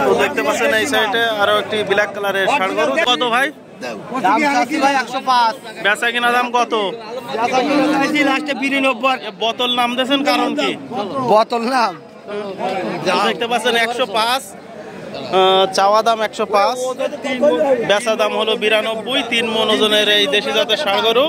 তো দেখতে পাচ্ছেন এই সাইডে আরো একটি ব্ল্যাক কালারের ষাঁড় গরু। কত ভাই? বেচা কিনা দাম কত? বোতল নাম দিয়েছেন কারণ কি? বোতল নাম দেখতে পাচ্ছেন 105, চাওয়া দাম 105, বেচা দাম হলো 92। 3 মণ ওজনের এই দেশি জাতের ষাঁড় গরু।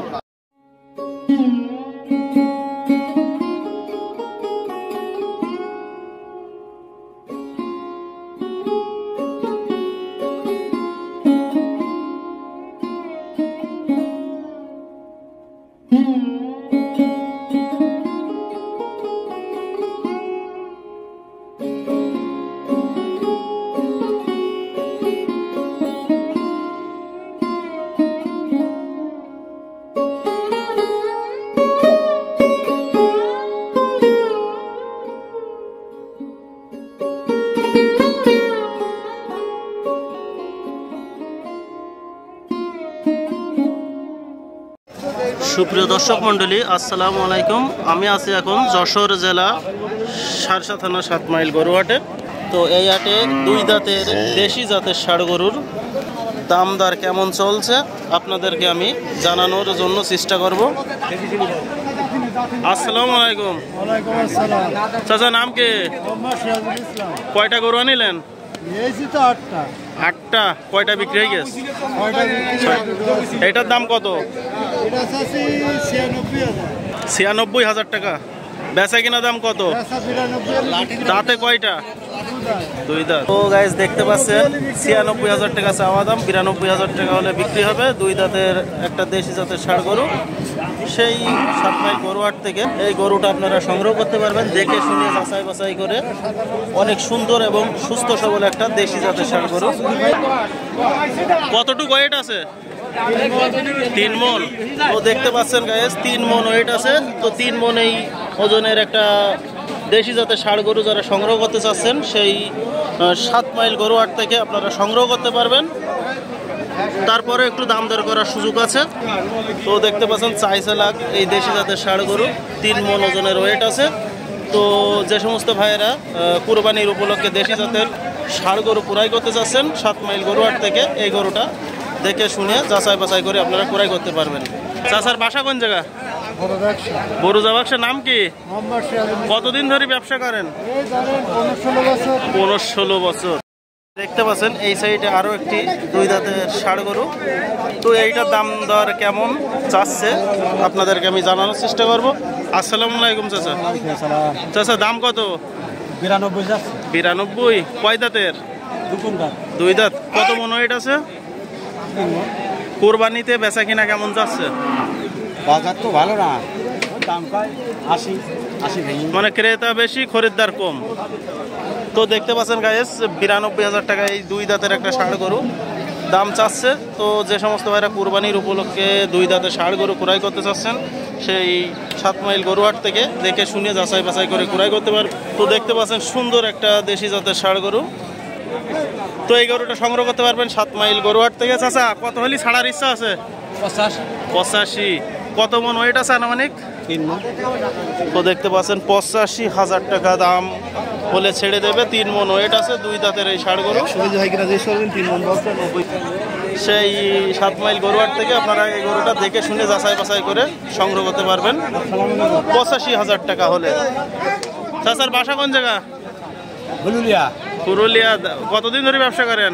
সুপ্রিয় দর্শক মন্ডলী, আসসালামু আলাইকুম। আমি আছি এখন যশোর জেলা সারসা থানা 7 মাইল গরু হাটে। তো এই হাটে 2 দাঁতের দেশি জাতের ষাঁড় গরুর দাম দর কেমন চলছে আপনাদেরকে আমি জানানোর জন্য চেষ্টা করব। আসসালামু আলাইকুম। চাচা নাম কি? কয়টা গরু আনিলেন? 8টা। কয়টা বিক্রি হয়ে গেছে? এটার দাম কত? 96,000 টাকা। বেচা কিনা দাম কত? দাঁতে কয়টা? 2 দাঁত। তো গাইস দেখতে পাচ্ছেন 96,000 টাকা চাওয়া দাম, 92,000 টাকা হলে বিক্রি হবে। 2 দাঁতের একটা দেশি জাতের ষাঁড় গরু সেই 7 মাইল গরুহাট থেকে এই গরুটা আপনারা সংগ্রহ করতে পারবেন দেখে শুনে যাচাই বাছাই করে। অনেক সুন্দর এবং সুস্থ সবল একটা দেশি জাতের ষাঁড় গরু। কতটুকু ওয়েট আছে? 3 মণ। তো দেখতে পাচ্ছেন গাইস 3 মণ ওয়েট আছে। তো 3 মণ এই ওজনের একটা দেশি জাতের ষাঁড় গরু যারা সংগ্রহ করতে চাচ্ছেন সেই 7 মাইল গরুহাট থেকে আপনারা সংগ্রহ করতে পারবেন। তারপরে একটু দাম দর করার সুযোগ আছে। তো দেখতে পাচ্ছেন 4 লাখ এই দেশি জাতের ষাঁড় গরু 3 মণ ওজনের ওয়েট আছে। তো যে সমস্ত ভাইয়েরা কুরবানির উপলক্ষে দেশি জাতের ষাঁড় গরু ক্রয় করতে চাচ্ছেন 7 মাইল গরুহাট থেকে এই গরুটা দেখে শুনে যাচাই বাছাই করে আপনারা ক্রয় করতে পারবেন। চাচার বাসা কোন জায়গা? বরুজা বাক্সা। নাম কি? কতদিন ধরে ব্যবসা করেন? 15-16 বছর। দেখতে পাচ্ছেন এই সাইডে আরো একটি 2 দাঁতের ষাঁড় গরু। তো এইটার দাম দর কেমন চাচ্ছে আপনাদেরকে আমি জানানোর চেষ্টা করব। আসসালামু আলাইকুম চাচা। চাচা দাম কত? 92। কয় দাঁতের? 2 দাঁত। কত মণ ওয়েট আছে? কোরবানিতে বেচা কিনা কেমন যাচ্ছে? বাজার তো ভালো না, দাম প্রায় 80 মানে ক্রেতা বেশি খরিদ্দার কম। তো দেখতে পাচ্ছেন গাইস 92,000 টাকা এই 2 দাঁতের একটা ষাঁড় গরু দাম চাচ্ছে। তো যে সমস্ত ভাইরা কুরবানির উপলক্ষে 2 দাঁতের ষাঁড় গরু ক্রয় করতে চাচ্ছেন সেই 7 মাইল গরুহাট থেকে দেখে শুনে যাচাই বাছাই করে ক্রয় করতে পারবেন। তো দেখতে পাচ্ছেন সুন্দর একটা দেশি জাতের ষাঁড় গরু। তো এই গরুটা সংগ্রহ করতে পারবেন 7 মাইল গরুহাট থেকে। চাচা কত হলে ছাড়ার ইচ্ছা আছে? 85। কত মণ ওয়েট আছে আনুমানিক? 3 মণ। তো দেখতে পাচ্ছেন 85,000 টাকা দাম হলে ছেড়ে দেবে। 3 মণ ওয়েট আছে 2 দাঁতের এই ষাঁড় গরু। সেই 7 মাইল গরুহাট থেকে আপনারা এই গরুটা দেখে শুনে যাচাই বাছাই করে সংগ্রহ করতে পারবেন 85,000 টাকা হলে। চাচার বাসা কোন জায়গা? পুরুলিয়া। কতদিন ধরে ব্যবসা করেন?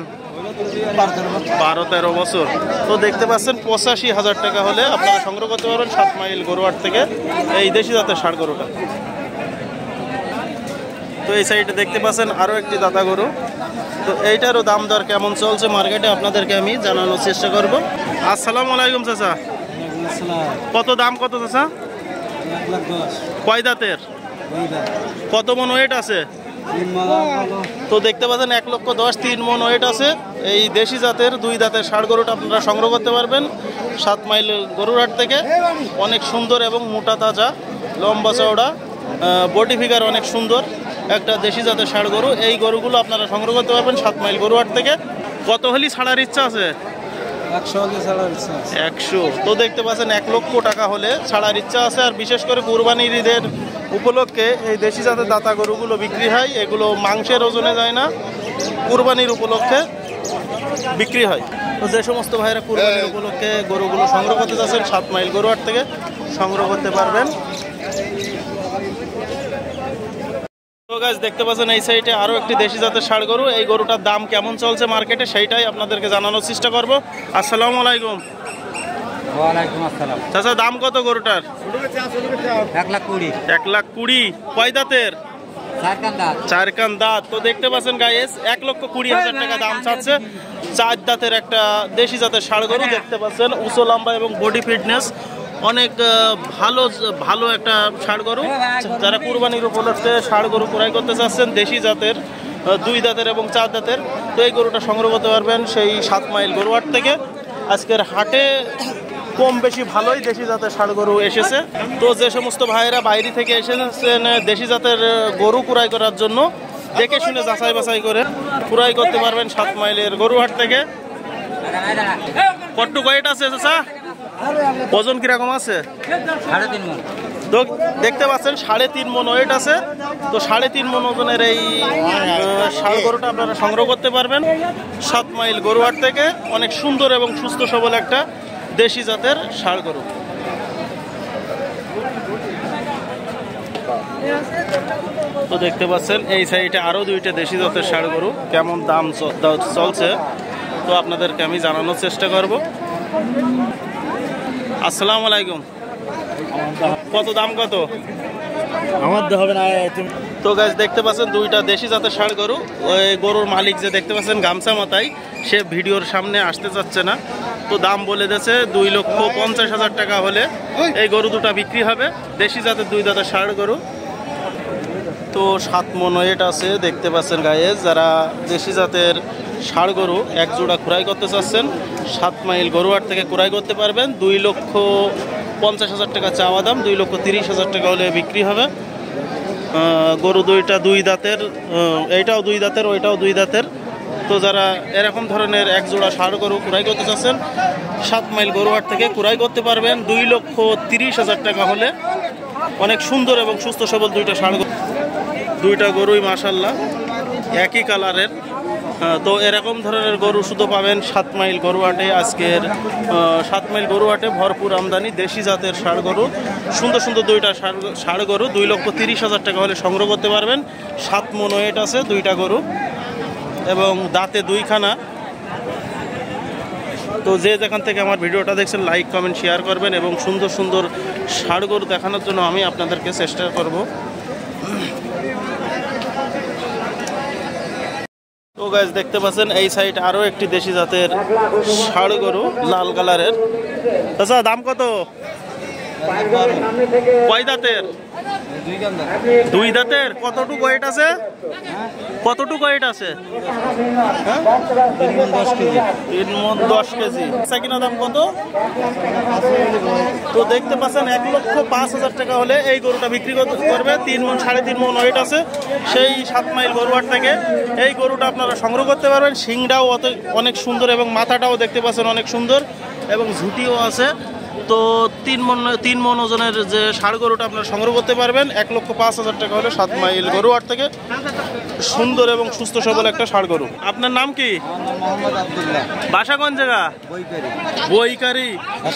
12-13 বছর। তো দেখতে পাচ্ছেন 85,000 টাকা হলে আপনারা সংগ্রহ করতে পারবেন 7 মাইল গরুহাট থেকে এই দেশি জাতের ষাঁড় গরুটা। তো এই সাইডে দেখতে পাচ্ছেন আরো একটি দাতা গরু। তো এইটারও দাম দর কেমন চলছে মার্কেটে আপনাদেরকে আমি জানানোর চেষ্টা করব। আসসালামু আলাইকুম চাচা। কত দাম কত চাচা? 1,10,000। কয় দাঁতের? কত মণ ওয়েট আছে? তো দেখতে পাচ্ছেন 1,10,000 3 মণ ওয়েট আছে এই দেশি জাতের 2 দাঁতের ষাঁড় গরুটা আপনারা সংগ্রহ করতে পারবেন 7 মাইল গরুহাট থেকে। অনেক সুন্দর এবং মোটা তাজা, লম্বা চওড়া, বডি ফিগার অনেক সুন্দর একটা দেশি জাতের ষাঁড় গরু। এই গরুগুলো আপনারা সংগ্রহ করতে পারবেন 7 মাইল গরুহাট থেকে। কত হলি ছাড়ার ইচ্ছা আছে? 100। তো দেখতে পাচ্ছেন 1 লক্ষ টাকা হলে ছাড়ার ইচ্ছা আছে। আর বিশেষ করে কুরবানির ঈদের উপলক্ষে এই দেশি জাতের দাতা গরুগুলো বিক্রি হয়। এগুলো মাংসের ওজনে যায় না, কুরবানির উপলক্ষে বিক্রি হয়। তো যে সমস্ত ভাইরা কুরবানির উপলক্ষে গরুগুলো সংগ্রহ করতে যাচ্ছেন 7 মাইল গরুহাট থেকে সংগ্রহ করতে পারবেন। তো গাইস দেখতে পাচ্ছেন এই সাইডে আরো একটি দেশি জাতের ষাঁড় গরু। এই গরুটার দাম কেমন চলছে মার্কেটে সেইটাই আপনাদেরকে জানানোর চেষ্টা করব। আসসালামু আলাইকুম। ওয়ালাইকুম আসসালাম। চাচা দাম কত গরুটার? 1,20,000। 1,20,000। কয় দাঁতের? 4 কান দাঁত। তো দেখতে পাচ্ছেন গাইস 1,20,000 টাকা দাম চাচ্ছে 4 দাঁতের একটা দেশি জাতের ষাঁড় গরু। দেখতে পাচ্ছেন উঁচু লম্বা এবং বডি ফিটনেস অনেক ভালো একটা ষাঁড় গরু। যারা কুরবানির উপলক্ষে ষাঁড় গরু ক্রয় করতে চাচ্ছেন দেশি জাতের 2 দাঁতের এবং 4 দাঁতের, তো এই গরুটা সংগ্রহ করতে পারবেন সেই 7 মাইল গরুহাট থেকে। আজকের হাটে কম বেশি ভালোই দেশি জাতের ষাঁড় গরু এসেছে। তো যে সমস্ত ভাইয়েরা বাইরে থেকে এসেছেন দেশি জাতের গরু ক্রয় করার জন্য দেখে শুনে যাচাই বাছাই করে ক্রয় করতে পারবেন 7 মাইলের গরুহাট থেকে। কট্টু কয়টা আছে চাচা? ওজন কিরকম আছে? 3.5 মণ। তো দেখতে পাচ্ছেন 3.5 মণ ওয়েট আছে। তো 3.5 মণ ওজনের এই ষাঁড় গরুটা আপনারা সংগ্রহ করতে পারবেন 7 মাইল গরুহাট থেকে। অনেক সুন্দর এবং সুস্থ সবল একটা দেশি জাতের ষাঁড় গরু। তো দেখতে পাচ্ছেন এই সাইডে আরো 2টা দেশি জাতের ষাঁড় গরু। কেমন দাম চলছে তো আপনাদেরকে আমি জানানোর চেষ্টা করব। আসসালামু আলাইকুম। কত দাম কত? আমার হবে না। তো গাইস দেখতে পাচ্ছেন 2টা দেশি জাতের ষাঁড় গরু। ওই গরুর মালিক যে দেখতে পাচ্ছেন গামছা মাথায়, সে ভিডিওর সামনে আসতে চাচ্ছে না। তো দাম বলে দিয়েছে 2,50,000 টাকা হলে এই গরু দুটা বিক্রি হবে। দেশি জাতের 2 দাঁতের ষাঁড় গরু। তো 7 মণ ওয়েট আছে। দেখতে পাচ্ছেন গাইস যারা দেশি জাতের ষাঁড় গরু এক জোড়া ক্রয় করতে চাচ্ছেন 7 মাইল গরুহাট থেকে ক্রয় করতে পারবেন। 2,50,000 টাকা চাওয়া দাম, 2,30,000 টাকা হলে বিক্রি হবে। গরু 2টা 2 দাঁতের, এইটাও 2 দাঁতের, ওইটাও 2 দাঁতের। তো যারা এরকম ধরনের এক জোড়া ষাঁড় গরু ক্রয় করতে চাচ্ছেন 7 মাইল গরুহাট থেকে ক্রয় করতে পারবেন 2,30,000 টাকা হলে। অনেক সুন্দর এবং সুস্থ সবল 2টা ষাঁড় গরু। 2টা গরুই মাশাআল্লাহ একই কালারের। তো এরকম ধরনের গরু শুধু পাবেন 7 মাইল গরুহাটে। আজকের 7 মাইল গরুহাটে ভরপুর আমদানি দেশি জাতের ষাঁড় গরু। সুন্দর সুন্দর 2টা ষাঁড় গরু 2,30,000 টাকা হলে সংগ্রহ করতে পারবেন। 7 মণ ওয়েট আছে 2টা গরু এবং দাঁতে 2খানা। তো যে যেখান থেকে আমার ভিডিওটা দেখছেন লাইক কমেন্ট শেয়ার করবেন এবং সুন্দর সুন্দর ষাঁড় গরু দেখানোর জন্য আমি আপনাদেরকে চেষ্টা করব। তো গাইস দেখতে পাচ্ছেন এই সাইড আরো একটি দেশি জাতের ষাঁড় গরু লাল কালারের। আচ্ছা দাম কত? কয় দাঁতের? 2 দাঁতের। কতটুকু ওয়েট আছে? কতটুকু ওয়েট আছে? 3 মণ 10 কেজি। 3 মণ 10 কেজি। কিনা দাম কত? তো দেখতে পাচ্ছেন 1,05,000 টাকা হলে এই গরুটা বিক্রি করবে। 3 মণ 3.5 মণ ওয়েট আছে সেই 7 মাইল গরুহাট থেকে এই গরুটা আপনারা সংগ্রহ করতে পারবেন। শিংটাও অনেক সুন্দর এবং মাথাটাও দেখতে পাচ্ছেন অনেক সুন্দর এবং ঝুঁটিও আছে। তো 3 মণ ওজনের যে ষাঁড় গরুটা আপনারা সংগ্রহ করতে পারবেন 1,05,000 টাকা হলে 7 মাইল গরুহাট থেকে। সুন্দর এবং সুস্থ সবল একটা ষাঁড় গরু। আপনার নাম কি? মোহাম্মদ আব্দুল্লাহ। বাসা কোন জায়গা? বৈকারি।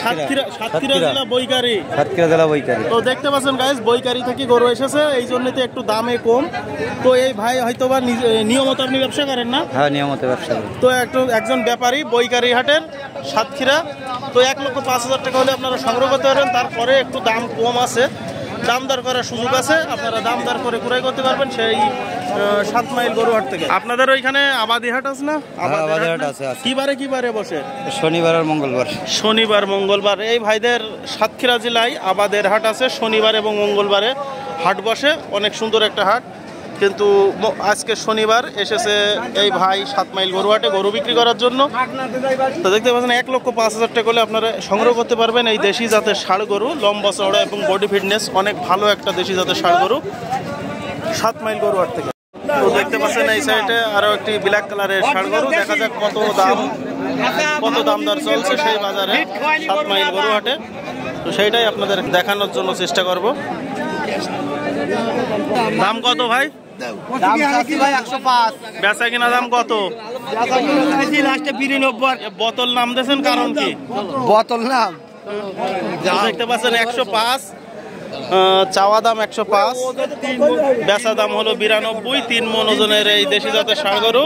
সাতক্ষীরা জেলা বৈকারি। সাতক্ষীরা জেলা বৈকারি। তো দেখতে পাচ্ছেন গাইস বৈকারি থেকে গরু এসেছে, এই জন্যতে একটু দামে কম। তো এই ভাই হয়তোবা নিয়মিত আপনি ব্যবসা করেন না? হ্যাঁ নিয়মিত ব্যবসা করি। তো একজন ব্যাপারী বৈকারি হাটের সাতক্ষীরা। তো 1,05,000 টাকা হলে আপনারা সংগ্রহ করতে পারবেন। তারপরে একটু দাম কম আছে, দাম দর করার সুযোগ আছে, আপনারা দাম দর করে ক্রয় করতে পারবেন সেই 7 মাইল গরুহাট থেকে। আপনাদের ওইখানে আবাদি হাট আছে না? আবাদি হাট আছে। কি বারে বসে? শনিবার আর মঙ্গলবার। শনিবার মঙ্গলবার। এই ভাইদের সাতক্ষীরা জেলায় আবাদের হাট আছে, শনিবার এবং মঙ্গলবারে হাট বসে। অনেক সুন্দর একটা হাট। কিন্তু আজকে শনিবার এসেছে এই ভাই 7 মাইল গরুহাটে গরু বিক্রি করার জন্য। তো দেখতে পাচ্ছেন 1,05,000 টাকা হলে আপনারা সংগ্রহ করতে পারবেন এই দেশি জাতের ষাঁড় গরু। লম্বা চওড়া এবং বডি ফিটনেস অনেক ভালো একটা দেশি জাতের ষাঁড় গরু 7 মাইল গরুহাট থেকে। তো দেখতে পাচ্ছেন এই সাইডে আরো একটি ব্ল্যাক কালারের ষাঁড় গরু। দেখা যাক কত দাম দর চলছে সেই বাজারে 7 মাইল গরুহাটে। তো সেইটাই আপনাদের দেখানোর জন্য চেষ্টা করব। দাম কত ভাই? দাম চাচ্ছি ভাই 105। বেচা কিনা দাম কত? লাস্টে 92। বোতল নাম দিয়েছেন কারণ কি? বোতল নাম দেখতে পাচ্ছেন 105, চাওয়া দাম 105, বেচা দাম হলো 92। 3 মণ ওজনের এই দেশি জাতের ষাঁড় গরু।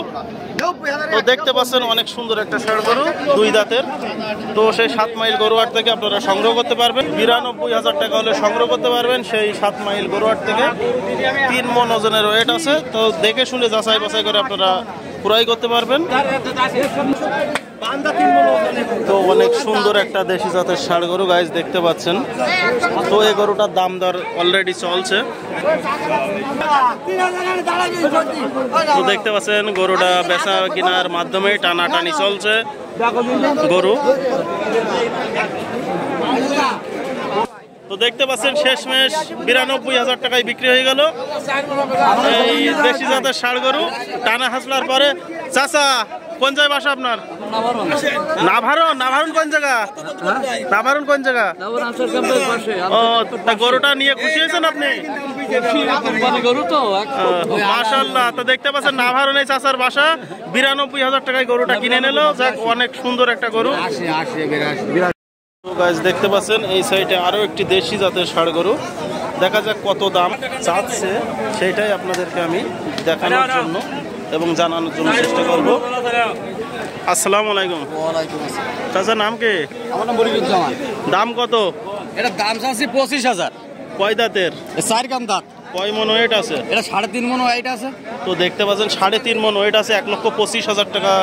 তো দেখতে পাচ্ছেন অনেক সুন্দর একটা ষাঁড় গরু, 2 দাঁতের। তো সেই 7 মাইল গরুহাট থেকে আপনারা সংগ্রহ করতে পারবেন। 92,000 টাকা হলে সংগ্রহ করতে পারবেন সেই 7 মাইল গরুহাট থেকে। 3 মণ ওজনের ওয়েট আছে। তো দেখে শুনে যাচাই বাছাই করে আপনারা ক্রয় করতে পারবেন। তো অনেক সুন্দর একটা দেশি জাতের ষাঁড় গরু গাইজ দেখতে পাচ্ছেন। তো এই গরুটার দাম দর অলরেডি চলছে। তো দেখতে পাচ্ছেন গরুটা বেচা কেনার মাধ্যমে টানাটানি চলছে গরু। তো দেখতে পাচ্ছেন শেষমেশ 92,000 টাকায় বিক্রি হয়ে গেল এই দেশি জাতের ষাঁড় গরু। টানা হাসলার পরে চাচা কোন জায়গায় বাসা আপনার? নাভারণ। নাভারণ কোন জায়গা? নাভারণ কোন জায়গা? ও, তা গরুটা নিয়ে খুশি হয়েছেন আপনি? মাশাআল্লাহ। তো দেখতে পাচ্ছেন নাভারণ এই চাচার বাসা। 92,000 টাকায় গরুটা কিনে নিল। যাক, অনেক সুন্দর একটা গরু। দেখতে পাচ্ছেন এই সাইডে আরো একটি দেশি জাতের ষাঁড় গরু। দেখা যাক কত দাম চাচ্ছে, সেইটাই আপনাদেরকে আমি দেখানোর জন্য এবং জানানোর জন্য চেষ্টা করব। আসসালামু আলাইকুম। চাচা নাম কি? আমার নাম মনিরুজ্জামান। দাম কত? এটা দাম চাচ্ছি 25,000। কয় দাঁতের? 4 কাম দাঁত। কয় মণ ওয়েট আছে? এটা 3.5 মণ ওয়েট আছে। তো দেখতে পাচ্ছেন 3.5 মণ ওয়েট আছে। 1,25,000 টাকা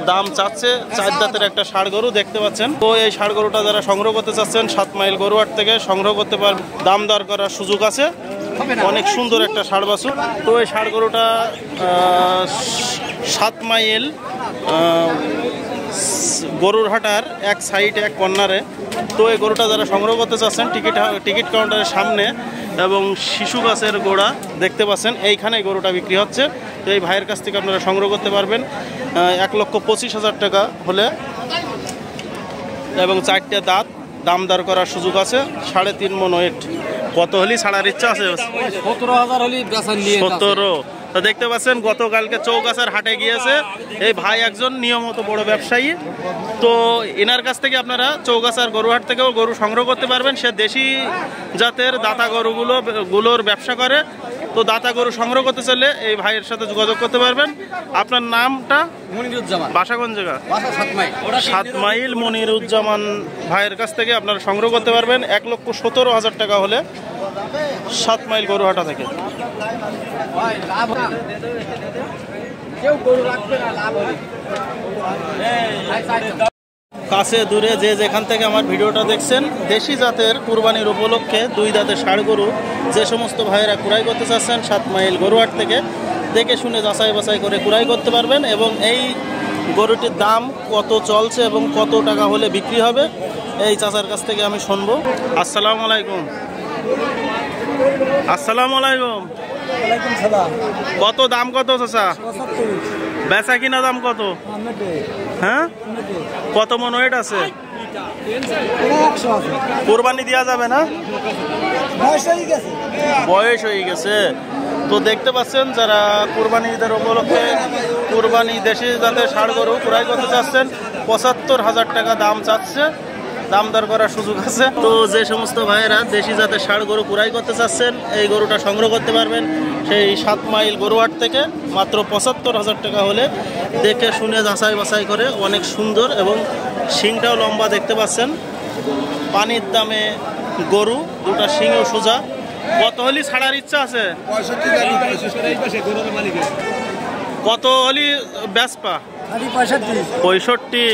দাম চাচ্ছে। 4 দাঁতের একটা ষাঁড় গরু দেখতে পাচ্ছেন। তো এই ষাঁড় গরুটা যারা সংগ্রহ করতে চাচ্ছেন 7 মাইল গরুহাট থেকে সংগ্রহ করতে পারবেন। দাম দর করার সুযোগ আছে। অনেক সুন্দর একটা ষাঁড় বাছুর। তো এই ষাঁড় গরুটা 7 মাইল গরুর হাটার এক সাইড এক কর্নারে। তো এই গরুটা যারা সংগ্রহ করতে চাচ্ছেন টিকিট কাউন্টারের সামনে এবং শিশু গাছের গোড়া দেখতে পাচ্ছেন, এইখানে গরুটা বিক্রি হচ্ছে। তো এই ভাইয়ের কাছ থেকে আপনারা সংগ্রহ করতে পারবেন 1,25,000 টাকা হলে এবং 4টে দাঁত। দাম দর করার সুযোগ আছে। 3.5 মণ ওয়েট। কত হলি ছাড়ার ইচ্ছা আছে? 17,000 হলি বেচা নিয়ে 17। তো দেখতে পাচ্ছেন গতকালকে চৌগাছার হাটে গিয়েছে এই ভাই, একজন নিয়মিত বড় ব্যবসায়ী। তো এনার কাছ থেকে আপনারা চৌগাছার গরুহাট থেকেও গরু সংগ্রহ করতে পারবেন। সে দেশি জাতের দাতা গরুগুলোর ব্যবসা করে। তো দাতা গরু সংগ্রহ করতে চাইলে এই ভাইয়ের সাথে যোগাযোগ করতে পারবেন। আপনার নামটা? মনিরুজ্জামান। বাসা কোন জায়গা? বাসা 7 মাইল। 7 মাইল মনিরুজ্জামান ভাইয়ের কাছ থেকে আপনারা সংগ্রহ করতে পারবেন 1,17,000 টাকা হলে 7 মাইল গরুহাটা থেকে। কাছে দূরে যে যেখান থেকে আমার ভিডিওটা দেখছেন, দেশি জাতের কুরবানির উপলক্ষে 2 দাঁতের ষাঁড় গরু যে সমস্ত ভাইয়েরা ক্রয় করতে চাচ্ছেন 7 মাইল গরুহাট থেকে দেখে শুনে যাচাই বাছাই করে ক্রয় করতে পারবেন। এবং এই গরুটির দাম কত চলছে এবং কত টাকা হলে বিক্রি হবে এই চাচার কাছ থেকে আমি শুনবো। আসসালামু আলাইকুম। আসসালামু আলাইকুম। কত দাম কত চাচা? বেচা কিনা দাম কত? হ্যাঁ, কত মণ ওয়েট আছে? কুরবানি দেওয়া যাবে না? বয়স হয়ে গেছে। তো দেখতে পাচ্ছেন যারা কুরবানি ঈদের উপলক্ষে কুরবানি দেশি জাতের ষাঁড় গরু ক্রয় করতে চাচ্ছেন 75,000 টাকা দাম চাচ্ছে। দাম দর করার সুযোগ আছে। তো যে সমস্ত ভাইয়েরা দেশি জাতের ষাঁড় গরু ক্রয় করতে চাচ্ছেন এই গরুটা সংগ্রহ করতে পারবেন সেই 7 মাইল গরুহাট থেকে মাত্র 75,000 টাকা হলে দেখে শুনে যাচাই বাছাই করে। অনেক সুন্দর এবং শিংটাও লম্বা দেখতে পাচ্ছেন। পানির দামে গরু, দুটা শিংও সোজা। কত হলি ছাড়ার ইচ্ছা আছে? কত হলি বেচপা? 65।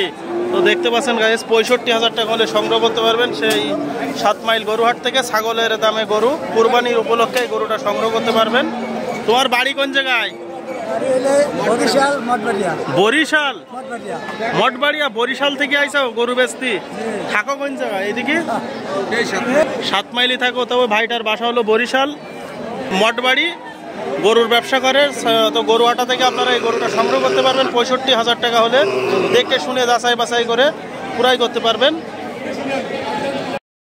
তো দেখতে পাচ্ছেন গাইস 65,000 টাকা হলে সংগ্রহ করতে পারবেন সেই 7 মাইল গরুহাট থেকে। ছাগলের দামে গরু, কুরবানির উপলক্ষে গরুটা সংগ্রহ করতে পারবেন। তোমার বাড়ি কোন জায়গায়? বরিশাল। মঠবাড়িয়া। বরিশাল থেকে আইসাও গরু বেচতি? থাকো কোন জায়গায়? এইদিকে 7 মাইলই থাকো। তবে ভাইটার বাসা হলো বরিশাল মঠবাড়ি। গরুর ব্যবসা করে। তো গরুহাটা থেকে আপনারা এই গরুটা সংগ্রহ করতে পারবেন 65,000 টাকা হলে দেখে শুনে যাচাই বাছাই করে ক্রয় করতে পারবেন।